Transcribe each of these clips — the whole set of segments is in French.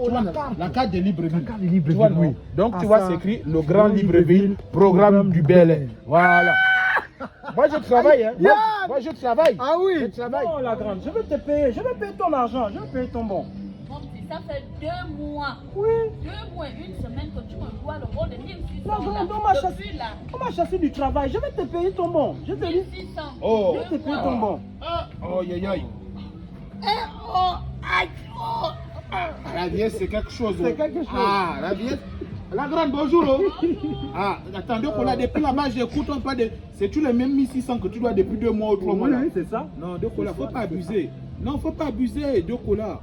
tu vois, la carte de Libreville. Tu vois, non? Donc, tu vois, c'est écrit le Grand Libreville, programme du Bel Air. Voilà. Moi, je travaille, hein. Moi, je travaille. Ah oui. Je travaille. Non, la grande, je vais te payer. Je vais payer ton argent. Je vais payer ton bon. Mon petit, ça fait 2 mois. Oui. 2 mois et 1 semaine que tu me dois le bon de 1600. La grande, là. Depuis là. on m'a chassé du travail. Je vais te payer ton bon. Je te dis. 1600. Oh. Je vais te payer ton bon. Oh, aïe, aïe. La vieille, c'est quelque chose. C'est quelque chose. Ah, la vieille. La grande, bonjour. Ah, attendez, qu'on a depuis là-bas, j'écoute un peu de. C'est-tu les mêmes 1600 que tu dois depuis 2 mois ou 3 mois? Oui, c'est ça. Non, de Cola, faut pas abuser. Non, faut pas abuser, de Cola.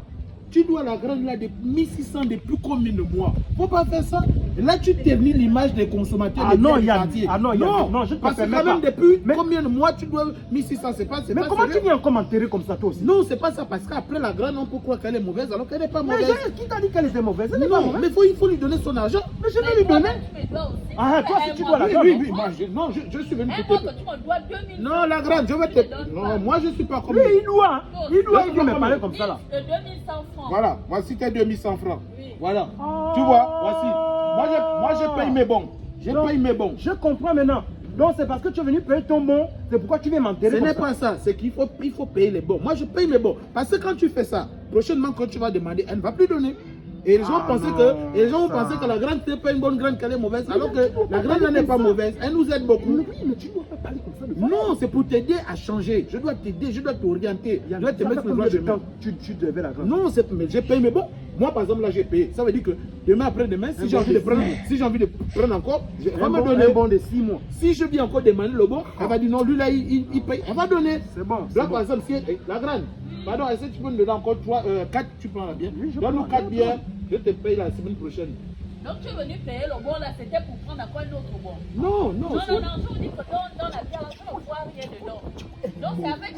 Tu dois la grande là de 1600 depuis combien de mois? Faut pas faire ça. Là, tu termines l'image des consommateurs. Ah des non, biens du Yann. quartier. Ah non, Yann. Non, je te parce que permets quand même pas. depuis Mais- combien de mois tu dois 1600? C'est pas. Mais pas comment sérieux. tu viens encore m'enterrer comme ça, toi aussi? Non, c'est pas ça, parce qu'après la grande, on peut croire qu'elle est mauvaise alors qu'elle n'est pas Mais mauvaise. qui t'a dit qu'elle était mauvaise? Elle n'est pas Non, mauvaise. mais il faut lui donner son argent. Mais je vais Mais lui donner. toi, tu me dois aussi. Ah, toi, si tu dois la Oui, grande. oui, oui, moi, je suis venu Un pour mois te. que tu me dois 2000. Non, la grande, je vais Tu me te. donnes Non, pas. moi, je suis pas comme. Lui, il doit. Il doit Non, me non, parler non. comme ça là. De 2100 francs. Voilà, voici tes 2100 francs. Oui. Voilà. Oh. Tu vois, voici. Moi, je paye mes bons. Je Donc, paye mes bons. Je comprends maintenant. Donc c'est parce que tu es venu payer ton bon, c'est pourquoi tu viens m'enterrer Ce comme n'est ça. pas ça, c'est qu'il faut payer les bons. Moi, je paye mes bons. Parce que quand tu fais ça, prochainement, quand tu vas demander, elle ne va plus donner. Et les gens Ah pensaient non, que, et les gens vont ça. penser que la grande n'est pas une bonne grande, qu'elle est mauvaise, alors que la grande n'est pas mauvaise. Elle nous aide beaucoup. Oui, mais tu ne dois pas parler comme ça de moi. Non, c'est pour t'aider à changer. Je dois t'aider, je dois t'orienter. Je dois te Ça mettre fait sur le combien droit de chemin. temps tu devais la grande? Non, mais j'ai payé mes bons. Moi, par exemple, là, j'ai payé. Ça veut dire que demain après-demain, si j'ai envie de prendre encore, elle va me donner. Un bon de 6 mois. Si je viens encore demander le bon, elle va dire non, lui là, il paye. Elle va donner. C'est bon. Là, par exemple, si la grande, pardon, est-ce que tu peux me donner encore 4, tu prends la bière? Oui, je Donne-nous prends, 4 bières, je te paye la semaine prochaine. Donc tu es venu payer le bon là, c'était pour prendre encore un autre bon. Non, Non, non, non, je vous dis que dans la bière, je ne vois rien dedans. Donc c'est avec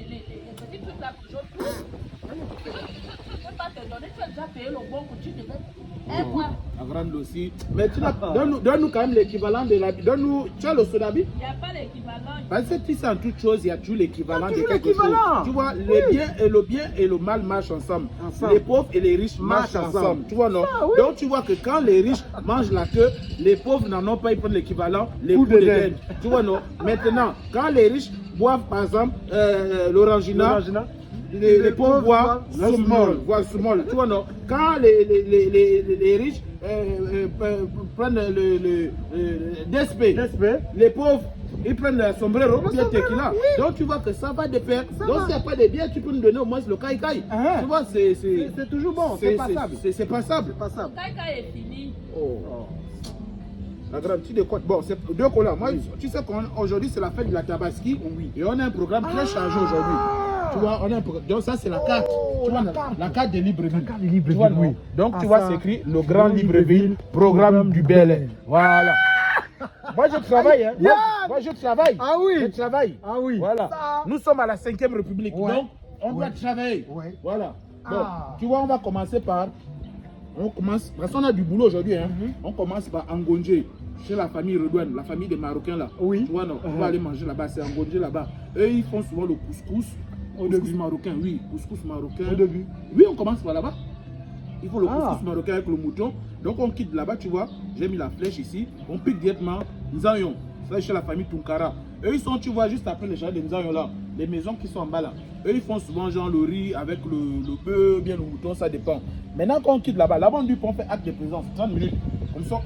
les petits trucs là que je trouve. Je ne peux pas te donner, tu as déjà payé le bon que tu devais. Un mois. La grande aussi. Mais donne-nous quand même l'équivalent de la. Donne-nous. Tu as le sodabi? Il n'y a pas l'équivalent. Parce que tu sais, en toute chose, il y a toujours l'équivalent de toujours quelque chose. l'équivalent. Tu vois, le bien et le mal marchent ensemble. Les pauvres et les riches marchent ensemble. Tu vois, non? Donc, tu vois que quand les riches mangent la queue, les pauvres n'en ont pas, ils prennent l'équivalent, les coups de dinde. Tu vois, non? Maintenant, quand les riches boivent, par exemple, l'orangina, les pauvres boivent le small. Tu vois, non? Quand les riches prennent le DSP, les pauvres, ils prennent le sombrero, bien tequila. Donc tu vois que ça va de pair. Donc s'il n'y a pas de bière, tu peux nous donner au moins le kai kai. Tu vois, C'est toujours bon, c'est passable. C'est passable. Kaka est fini. Oh. La grande, tu de quoi? Bon, c'est deux colas. Moi, tu sais qu'aujourd'hui, c'est la fête de la Tabaski. Oui. Et on a un programme très chargé aujourd'hui. Tu vois, on a un programme. Donc, ça, c'est la carte. Tu vois, la carte de Libreville. Tu vois, oui. Donc, tu vois, c'est écrit le Grand Libreville, programme du Bel Air. Voilà. Moi, je travaille. Hein. Moi, je travaille. Ah oui. Je travaille. Ah oui. Voilà. Nous sommes à la 5e République. Ouais. Donc, on doit travailler. Ouais. Voilà. Donc, tu vois, on va commencer par. On commence, parce qu'on a du boulot aujourd'hui, hein. On commence par Angonje, chez la famille Redouane, la famille des Marocains là. Oui. Tu vois, non, on va aller manger là-bas, c'est Angonje là-bas. Eux, ils font souvent le couscous. Couscous marocain, oui, couscous marocain. Au début. Oui, on commence par là-bas. Il faut le couscous marocain avec le mouton. Donc on quitte là-bas, tu vois. J'ai mis la flèche ici. On pique directement Nzayon. Ça, c'est chez la famille Tunkara. Eux, ils sont, tu vois, juste après les jardins de Nzayon là. Les maisons qui sont en bas là. Eux, ils font souvent genre le riz avec le bœuf, bien le mouton, ça dépend. Maintenant, quand on quitte là-bas, là-bas, on dit qu'on fait acte de présence, 30 minutes. Comme ça,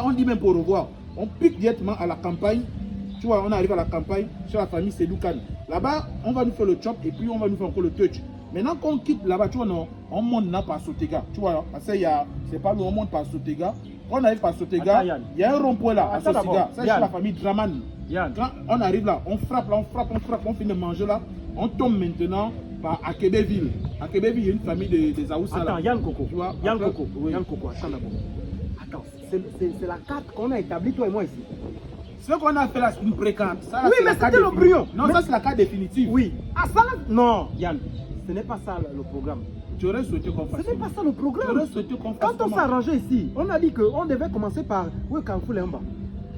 on dit même pour revoir. On pique directement à la campagne. Tu vois, on arrive à la campagne, chez la famille Sedoukan. Là-bas, on va nous faire le chop et puis on va nous faire encore le touch. Maintenant qu'on quitte là-bas, tu vois, non, on monte là par Sotega. Tu vois, parce que c'est pas nous, on monte par Sotega. Quand on arrive par Sotega, il y a un rond-point là, à Sotega. Ça, c'est la famille Draman. Quand on arrive là, on frappe, on finit de manger là. On tombe maintenant par Akebeville. Akebeville, il y a une famille des Aoussa là. Attends, Yann Coco. Tu vois, Yann Coco. Oui. Yann Coco, attends d'abord. Attends, c'est la carte qu'on a établie, toi et moi ici. Ce qu'on a fait là, c'est une précarte. Ça, là, Oui, c'est mais la carte c'était le définitive. brouillon. Non, ça, c'est la carte définitive. Oui. Ah, ça là. Non, Yann, ce n'est pas ça le programme. Tu aurais souhaité qu'on fasse. Ce n'est pas ça le Tu programme. aurais souhaité qu'on fasse. Quand on s'est arrangé ici, on a dit qu'on devait commencer par Carrefour Lemba.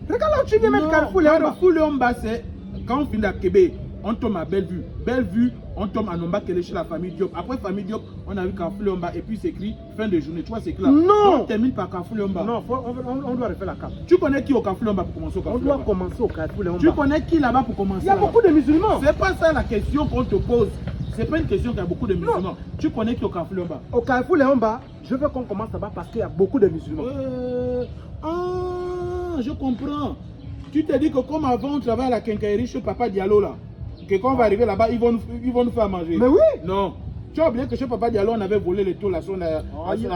Regarde là où tu viens mettre Carrefour Lemba. Carrefour Lemba, c'est quand on finit d'Akébé. on tombe à Bellevue. Bellevue, on tombe à Nombakele chez la famille Diop. Après famille Diop, on a vu Carrefour Léomba et puis c'est écrit fin de journée. Tu vois, c'est écrit là. Non. On termine par Carrefour Léomba. Non, on doit refaire la carte. Tu connais qui au Carrefour Léomba pour commencer au On Carrefour doit Léomba? commencer au Carrefour Léomba. Tu connais qui là-bas pour commencer? Il y a beaucoup de musulmans. C'est pas ça la question qu'on te pose. C'est pas une question qu'il y a beaucoup de musulmans. Tu connais qui au Carrefour Léomba? Au Carrefour Léomba, je veux qu'on commence là-bas parce qu'il y a beaucoup de musulmans. Ah, je comprends. Tu te dis que comme avant on travaille à la quincaillerie chez Papa Diallo là, que quand on va arriver là-bas, ils vont nous faire manger. Mais oui. Non. Tu as oublié que chez Papa Diallo, on avait volé les taux là sur la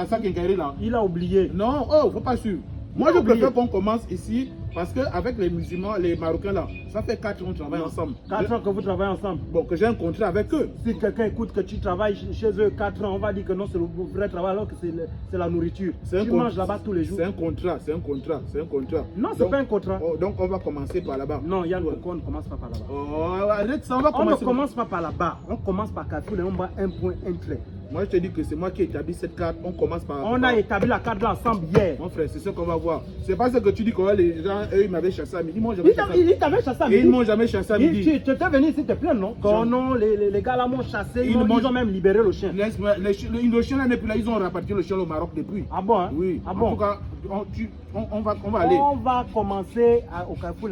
sa quincaillerie là. Il a oublié. Non, faut pas sûr. Moi, je préfère qu'on commence ici parce qu'avec les musulmans, les Marocains là, ça fait 4 ans qu'on travaille ensemble. 4 ans que vous travaillez ensemble. Bon, que j'ai un contrat avec eux. Si quelqu'un écoute que tu travailles chez eux 4 ans, on va dire que non, c'est le vrai travail alors que c'est la nourriture. Tu manges là-bas tous les jours. C'est un contrat, c'est un contrat, c'est un contrat. Non, c'est pas un contrat. Donc on va commencer par là-bas. Non, Yann, on ne commence pas par là-bas. Oh, arrête ça, on va On ne commencer. commence pas par là-bas. On commence par Carrefour Léomba, un point, un trait. Moi, je te dis que c'est moi qui ai établi cette carte. On commence par. On a établi la carte là ensemble hier. Mon frère, c'est ce qu'on va voir. C'est pas ce que tu dis que les gens, eux, ils m'avaient chassé à midi. Moi, j'avais chassé à midi. Il t'avait chassé à Et midi. ils m'ont jamais chassé à midi. Tu étais venu ici te plaindre, non? Quand non, les gars là m'ont chassé, ils ont même libéré le chien. Le chien là n'est plus là, ils ont rapatrié le chien au Maroc depuis. Ah bon, hein? Oui. Ah En bon. tout cas, on va aller. On va commencer au Carrefour